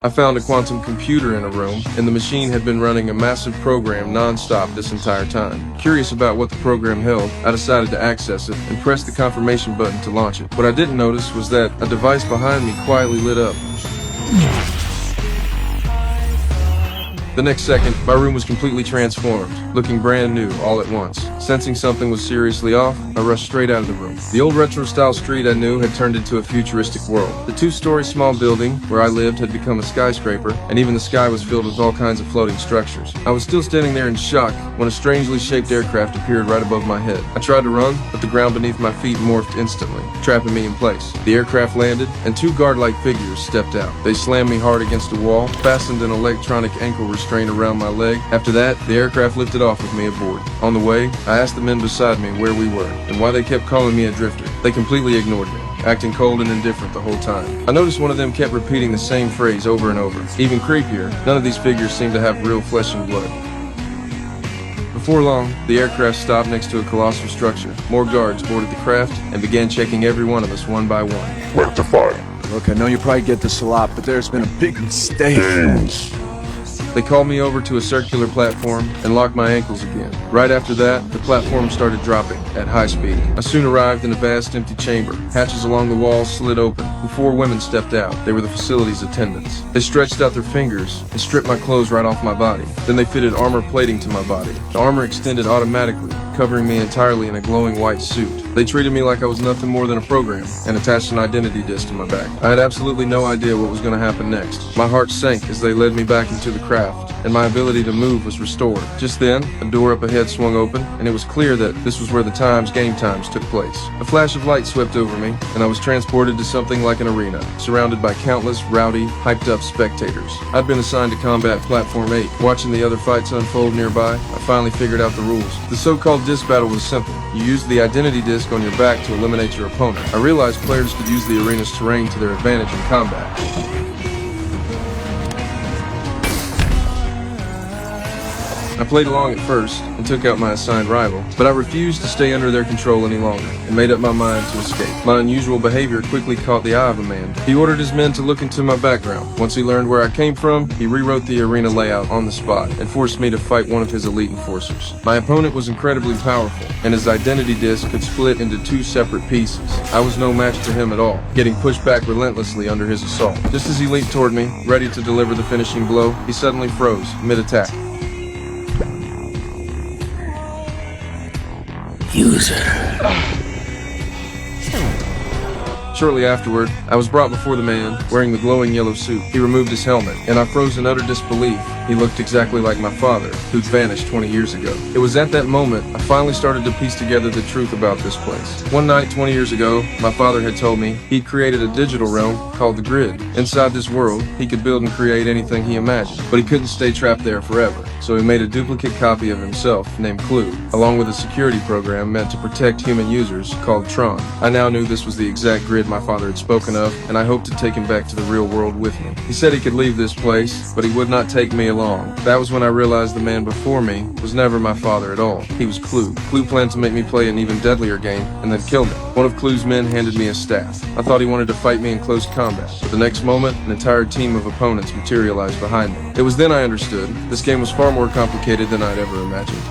I found a quantum computer in a room, and the machine had been running a massive program non-stop this entire time. Curious about what the program held, I decided to access it and pressed the confirmation button to launch it. What I didn't notice was that a device behind me quietly lit up. The next second, my room was completely transformed, looking brand new all at once. Sensing something was seriously off, I rushed straight out of the room. The old retro-style street I knew had turned into a futuristic world. The two-story small building where I lived had become a skyscraper, and even the sky was filled with all kinds of floating structures. I was still standing there in shock when a strangely shaped aircraft appeared right above my head. I tried to run, but the ground beneath my feet morphed instantly, trapping me in place. The aircraft landed, and two guard-like figures stepped out. They slammed me hard against a wall, fastened an electronic ankle restraint around my leg. After that, the aircraft lifted off with me aboard. On the way, I asked the men beside me where we were, and why they kept calling me a drifter. They completely ignored me, acting cold and indifferent the whole time. I noticed one of them kept repeating the same phrase over and over. Even creepier, none of these figures seemed to have real flesh and blood. Before long, the aircraft stopped next to a colossal structure. More guards boarded the craft and began checking every one of us one by one. Rectify. Look, I know you probably get this a lot, but there's been a big mistake. They called me over to a circular platform and locked my ankles again. Right after that, the platform started dropping at high speed. I soon arrived in a vast empty chamber. Hatches along the walls slid open, and four women stepped out. They were the facility's attendants. They stretched out their fingers and stripped my clothes right off my body. Then they fitted armor plating to my body. The armor extended automatically, covering me entirely in a glowing white suit. They treated me like I was nothing more than a program and attached an identity disc to my back. I had absolutely no idea what was going to happen next. My heart sank as they led me back into the craft, and my ability to move was restored. Just then, a door up ahead swung open, and it was clear that this was where the game times took place. A flash of light swept over me, and I was transported to something like an arena, surrounded by countless rowdy, hyped-up spectators. I'd been assigned to combat Platform 8. Watching the other fights unfold nearby, I finally figured out the rules. The so-called disc battle was simple. You used the identity disc on your back to eliminate your opponent. I realized players could use the arena's terrain to their advantage in combat. I played along at first and took out my assigned rival, but I refused to stay under their control any longer and made up my mind to escape. My unusual behavior quickly caught the eye of a man. He ordered his men to look into my background. Once he learned where I came from, he rewrote the arena layout on the spot and forced me to fight one of his elite enforcers. My opponent was incredibly powerful, and his identity disc could split into two separate pieces. I was no match to him at all, getting pushed back relentlessly under his assault. Just as he leaped toward me, ready to deliver the finishing blow, he suddenly froze, mid-attack. User. Shortly afterward, I was brought before the man, wearing the glowing yellow suit. He removed his helmet, and I froze in utter disbelief. He looked exactly like my father, who'd vanished 20 years ago. It was at that moment I finally started to piece together the truth about this place. One night 20 years ago, my father had told me he'd created a digital realm called the Grid. Inside this world, he could build and create anything he imagined, but he couldn't stay trapped there forever. So he made a duplicate copy of himself named Clue, along with a security program meant to protect human users called Tron. I now knew this was the exact Grid my father had spoken of, and I hoped to take him back to the real world with me. He said he could leave this place, but he would not take me along. That was when I realized the man before me was never my father at all. He was Clue. Clue planned to make me play an even deadlier game and then kill me. One of Clue's men handed me a staff. I thought he wanted to fight me in close combat, but the next moment, an entire team of opponents materialized behind me. It was then I understood this game was far more complicated than I'd ever imagined.